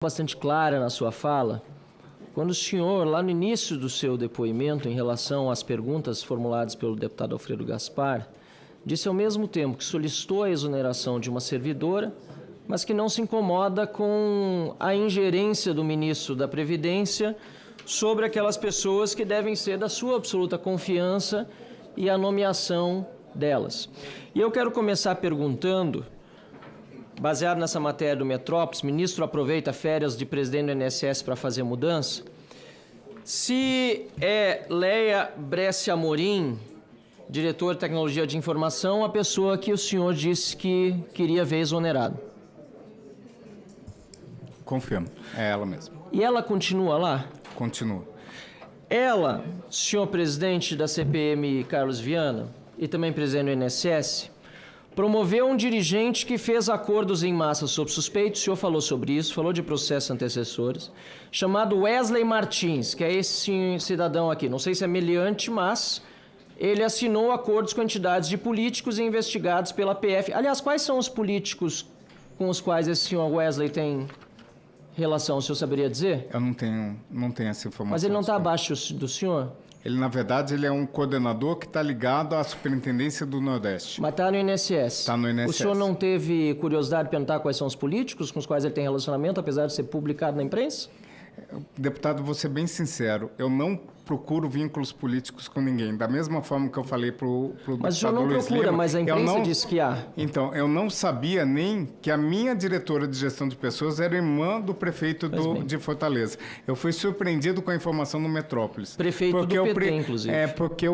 bastante clara na sua fala, quando o senhor, lá no início do seu depoimento, em relação às perguntas formuladas pelo deputado Alfredo Gaspar, disse ao mesmo tempo que solicitou a exoneração de uma servidora, mas que não se incomoda com a ingerência do ministro da Previdência sobre aquelas pessoas que devem ser da sua absoluta confiança e a nomeação delas. E eu quero começar perguntando, baseado nessa matéria do Metrópolis, ministro aproveita férias de presidente do INSS para fazer mudança, se é Leia Brescia Amorim, diretor de tecnologia de informação, a pessoa que o senhor disse que queria ver exonerado. Confirmo, é ela mesma. E ela continua lá? Continua. Ela, senhor presidente da CPM Carlos Viana, e também presidente do INSS, promoveu um dirigente que fez acordos em massa sob suspeito, o senhor falou sobre isso, falou de processos antecessores, chamado Wesley Martins, que é esse cidadão aqui, não sei se é meliante, mas ele assinou acordos com entidades de políticos investigados pela PF. Aliás, quais são os políticos com os quais esse senhor Wesley tem relação, o senhor saberia dizer? Eu não tenho essa informação. Mas ele não está abaixo do senhor? Ele, na verdade, ele é um coordenador que está ligado à Superintendência do Nordeste. Mas está no INSS? Está no INSS. O senhor não teve curiosidade de perguntar quais são os políticos com os quais ele tem relacionamento, apesar de ser publicado na imprensa? Deputado, vou ser bem sincero, eu não procuro vínculos políticos com ninguém. Da mesma forma que eu falei para o deputado Luiz Lima... Mas o senhor não procura, mas a imprensa disse que há. Então, eu não sabia nem que a minha diretora de gestão de pessoas era irmã do prefeito de Fortaleza. Eu fui surpreendido com a informação no Metrópolis. Prefeito do PT, inclusive. É, porque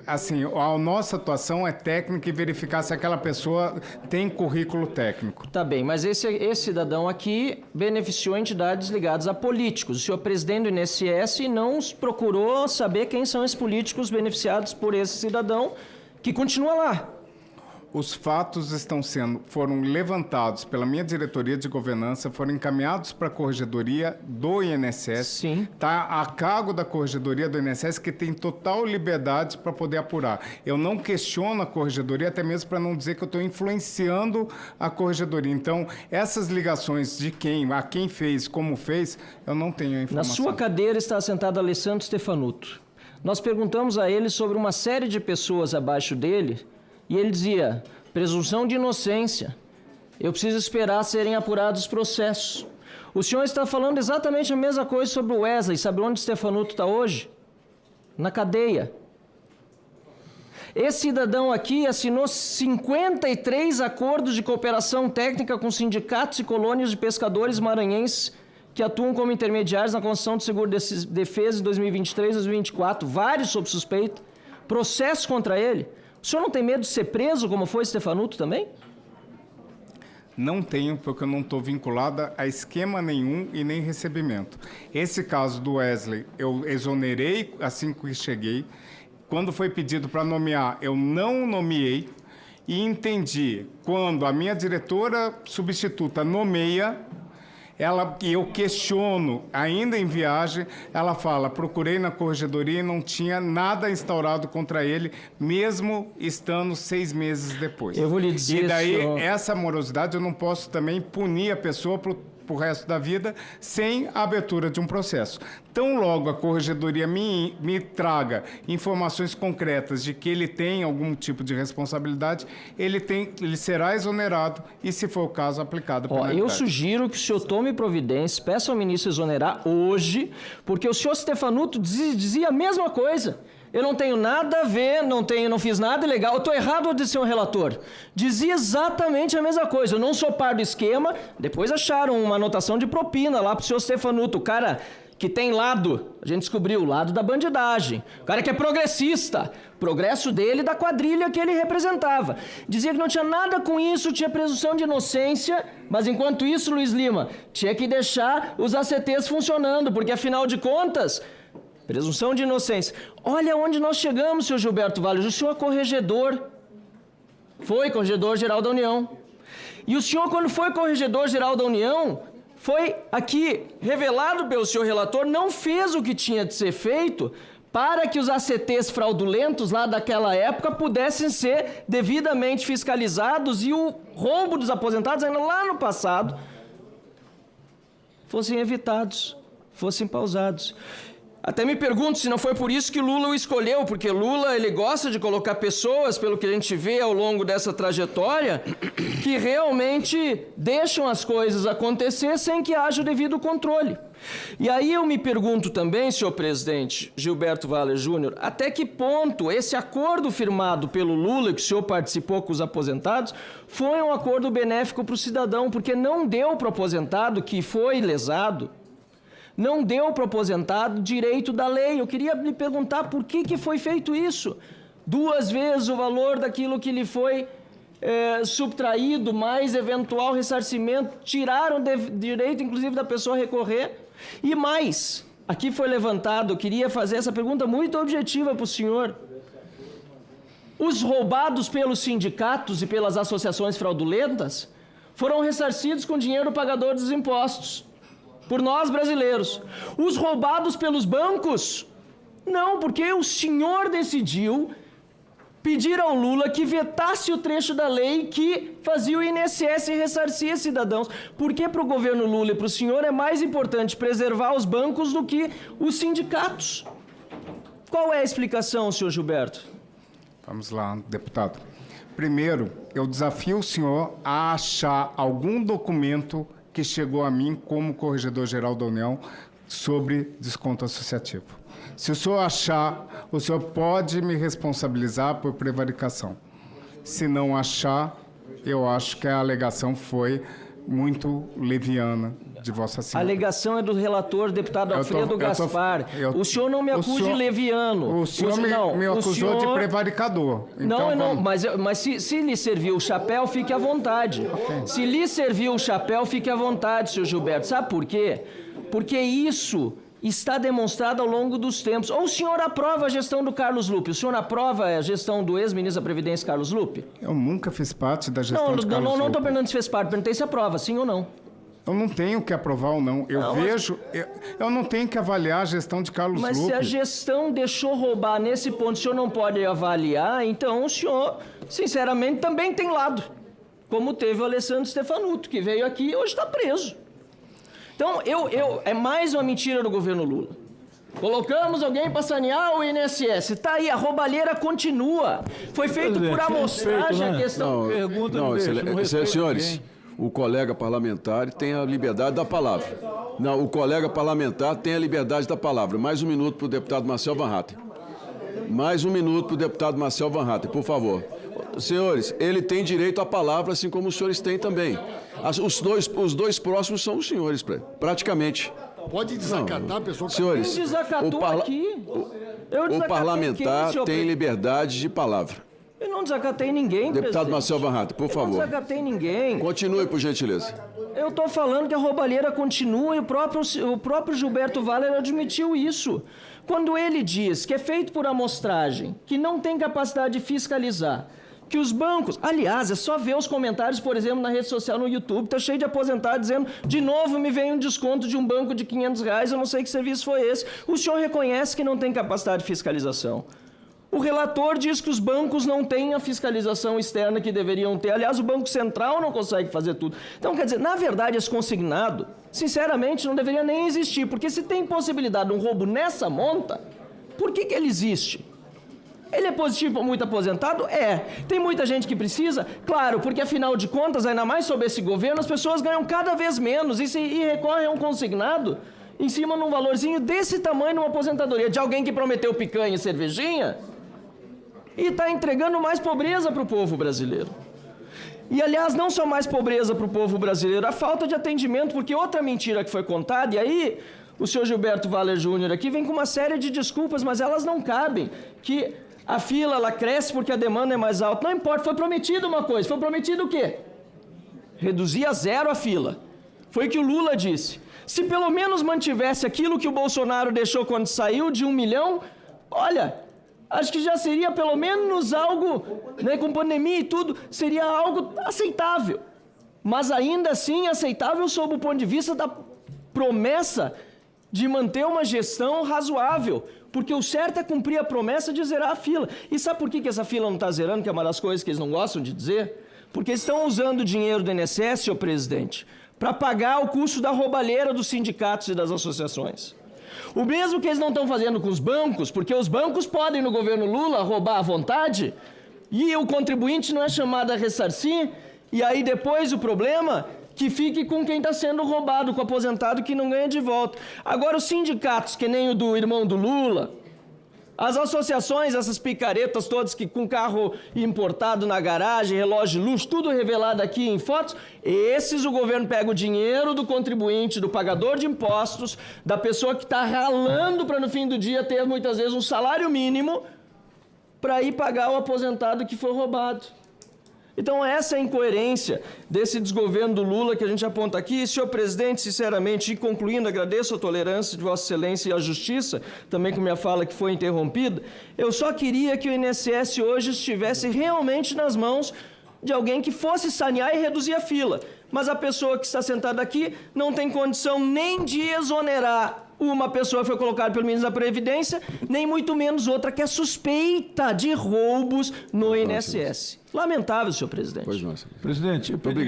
assim, a nossa atuação é técnica e verificar se aquela pessoa tem currículo técnico. Tá bem, mas esse cidadão aqui beneficiou entidades ligadas a políticos. O senhor presidente do INSS não procurou saber quem são esses políticos beneficiados por esse cidadão que continua lá. Os fatos foram levantados pela minha diretoria de governança, foram encaminhados para a corregedoria do INSS. Sim. Está a cargo da corregedoria do INSS, que tem total liberdade para poder apurar. Eu não questiono a corregedoria, até mesmo para não dizer que eu estou influenciando a corregedoria. Então, essas ligações de a quem fez, como fez, eu não tenho a informação. Na sua cadeira está sentado Alessandro Stefanuto. Nós perguntamos a ele sobre uma série de pessoas abaixo dele, e ele dizia, presunção de inocência, eu preciso esperar serem apurados os processos. O senhor está falando exatamente a mesma coisa sobre o Wesley. Sabe onde o Stefanuto está hoje? Na cadeia. Esse cidadão aqui assinou 53 acordos de cooperação técnica com sindicatos e colônias de pescadores maranhenses que atuam como intermediários na concessão do seguro-defesa de 2023 e 2024, vários sob suspeita, processo contra ele. O senhor não tem medo de ser preso, como foi Stefanuto também? Não tenho, porque eu não estou vinculada a esquema nenhum e nem recebimento. Esse caso do Wesley, eu exonerei assim que cheguei. Quando foi pedido para nomear, eu não nomeei. E entendi, quando a minha diretora substituta nomeia, e eu questiono, ainda em viagem, ela fala, procurei na corregedoria e não tinha nada instaurado contra ele, mesmo estando 6 meses depois. Eu vou lhe dizer, e daí, senhor... essa morosidade, eu não posso também punir a pessoa pro resto da vida sem a abertura de um processo. Tão logo a corregedoria me traga informações concretas de que ele tem algum tipo de responsabilidade, ele será exonerado e, se for o caso, aplicado a penalidade. Eu sugiro que o senhor tome providências, peça ao ministro exonerar hoje, porque o senhor Stefanuto dizia a mesma coisa. Eu não tenho nada a ver, não fiz nada ilegal. Eu estou errado, de ser um relator. Dizia exatamente a mesma coisa. Eu não sou par do esquema. Depois acharam uma anotação de propina lá para o senhor Stefanuto. O cara que tem lado, a gente descobriu, o lado da bandidagem. O cara que é progressista. Progresso dele da quadrilha que ele representava. Dizia que não tinha nada com isso, tinha presunção de inocência. Mas enquanto isso, Luiz Lima, tinha que deixar os ACTs funcionando, porque afinal de contas... Presunção de inocência. Olha onde nós chegamos, senhor Gilberto Valles. O senhor é corregedor. Foi corregedor-geral da União. E o senhor, quando foi corregedor-geral da União, foi aqui revelado pelo senhor relator, não fez o que tinha de ser feito para que os ACTs fraudulentos lá daquela época pudessem ser devidamente fiscalizados e o rombo dos aposentados ainda lá no passado fossem evitados, fossem pausados. Até me pergunto se não foi por isso que Lula o escolheu, porque Lula ele gosta de colocar pessoas, pelo que a gente vê ao longo dessa trajetória, que realmente deixam as coisas acontecer sem que haja o devido controle. E aí eu me pergunto também, senhor presidente Gilberto Valer Júnior, até que ponto esse acordo firmado pelo Lula, que o senhor participou com os aposentados, foi um acordo benéfico para o cidadão, porque não deu para o aposentado que foi lesado, não deu para o aposentado direito da lei. Eu queria lhe perguntar por que foi feito isso. 2 vezes o valor daquilo que lhe foi subtraído, mais eventual ressarcimento, tiraram direito, inclusive, da pessoa recorrer. E mais, aqui foi levantado, eu queria fazer essa pergunta muito objetiva para o senhor. Os roubados pelos sindicatos e pelas associações fraudulentas foram ressarcidos com dinheiro do pagador dos impostos, por nós brasileiros. Os roubados pelos bancos, não, porque o senhor decidiu pedir ao Lula que vetasse o trecho da lei que fazia o INSS ressarcir cidadãos. Porque para o governo Lula e para o senhor é mais importante preservar os bancos do que os sindicatos. Qual é a explicação, senhor Gilberto? Vamos lá, deputado. Primeiro, eu desafio o senhor a achar algum documento que chegou a mim como Corregedor-Geral da União sobre desconto associativo. Se o senhor achar, o senhor pode me responsabilizar por prevaricação. Se não achar, eu acho que a alegação foi muito leviana de Vossa Senhora. A alegação é do relator, deputado Alfredo Gaspar. O senhor não me acuse de leviano. O senhor me acusou de prevaricador. Então, não, mas se lhe serviu o chapéu, fique à vontade. Okay. Se lhe serviu o chapéu, fique à vontade, senhor Gilberto. Sabe por quê? Porque isso está demonstrado ao longo dos tempos. Ou o senhor aprova a gestão do Carlos Lupe? O senhor aprova a gestão do ex-ministro da Previdência, Carlos Lupe? Eu nunca fiz parte da gestão de Carlos Lupe. Não estou perguntando se fez parte, perguntei se aprova, sim ou não. Eu não tenho que aprovar ou não. Eu não tenho que avaliar a gestão de Carlos Lupe. Mas se a gestão deixou roubar nesse ponto, o senhor não pode avaliar, então o senhor, sinceramente, também tem lado. Como teve o Alessandro Stefanuto, que veio aqui e hoje está preso. Então, é mais uma mentira do governo Lula. Colocamos alguém para sanear o INSS. Está aí, a roubalheira continua. Foi feito por amostragem a questão... Senhores, o colega parlamentar tem a liberdade da palavra. Não, o colega parlamentar tem a liberdade da palavra. Mais um minuto para o deputado Marcel Van Hatten. Mais um minuto para o deputado Marcel Van Hatten, por favor. Senhores, ele tem direito à palavra, assim como os senhores têm também. Os dois próximos são os senhores, praticamente. Pode desacatar a pessoa que... Senhores, o parlamentar tem liberdade de palavra. Eu não desacatei ninguém, deputado Marcel Van Hatten, por favor. Eu não desacatei ninguém. Continue, por gentileza. Eu estou falando que a roubalheira continua e o próprio Gilberto Valer admitiu isso. Quando ele diz que é feito por amostragem, que não tem capacidade de fiscalizar, que os bancos... Aliás, é só ver os comentários, por exemplo, na rede social, no YouTube, está cheio de aposentados dizendo, de novo me vem um desconto de um banco de R$500, eu não sei que serviço foi esse. O senhor reconhece que não tem capacidade de fiscalização. O relator diz que os bancos não têm a fiscalização externa que deveriam ter. Aliás, o Banco Central não consegue fazer tudo. Então, quer dizer, na verdade, esse consignado, sinceramente, não deveria nem existir, porque se tem possibilidade de um roubo nessa monta, por que ele existe? Ele é positivo para muito aposentado? É. Tem muita gente que precisa? Claro, porque afinal de contas, ainda mais sob esse governo, as pessoas ganham cada vez menos e recorrem a um consignado em cima de um valorzinho desse tamanho numa aposentadoria de alguém que prometeu picanha e cervejinha e está entregando mais pobreza para o povo brasileiro. E, aliás, não só mais pobreza para o povo brasileiro, a falta de atendimento, porque outra mentira que foi contada, e aí o senhor Gilberto Valer Júnior aqui vem com uma série de desculpas, mas elas não cabem, que a fila ela cresce porque a demanda é mais alta. Não importa, foi prometido uma coisa. Foi prometido o quê? Reduzir a zero a fila. Foi o que o Lula disse. Se pelo menos mantivesse aquilo que o Bolsonaro deixou quando saiu de 1 milhão, olha, acho que já seria pelo menos algo, né, com pandemia e tudo, seria algo aceitável. Mas ainda assim aceitável sob o ponto de vista da promessa de manter uma gestão razoável. Porque o certo é cumprir a promessa de zerar a fila. E sabe por que essa fila não está zerando, que é uma das coisas que eles não gostam de dizer? Porque eles estão usando o dinheiro do INSS, senhor presidente, para pagar o custo da roubalheira dos sindicatos e das associações. O mesmo que eles não estão fazendo com os bancos, porque os bancos podem, no governo Lula, roubar à vontade, e o contribuinte não é chamado a ressarcir, e aí depois o problema que fique com quem está sendo roubado, com o aposentado que não ganha de volta. Agora, os sindicatos, que nem o do irmão do Lula, as associações, essas picaretas todas que com carro importado na garagem, relógio de luxo, tudo revelado aqui em fotos, esses o governo pega o dinheiro do contribuinte, do pagador de impostos, da pessoa que está ralando para no fim do dia ter muitas vezes um salário mínimo para ir pagar o aposentado que foi roubado. Então, essa é a incoerência desse desgoverno do Lula que a gente aponta aqui. Senhor presidente, sinceramente, e concluindo, agradeço a tolerância de Vossa Excelência e a Justiça, também com minha fala que foi interrompida. Eu só queria que o INSS hoje estivesse realmente nas mãos de alguém que fosse sanear e reduzir a fila. Mas a pessoa que está sentada aqui não tem condição nem de exonerar uma pessoa que foi colocada pelo ministro da Previdência, nem muito menos outra que é suspeita de roubos no INSS. Lamentável, senhor presidente. Pois não, senhor. Presidente, eu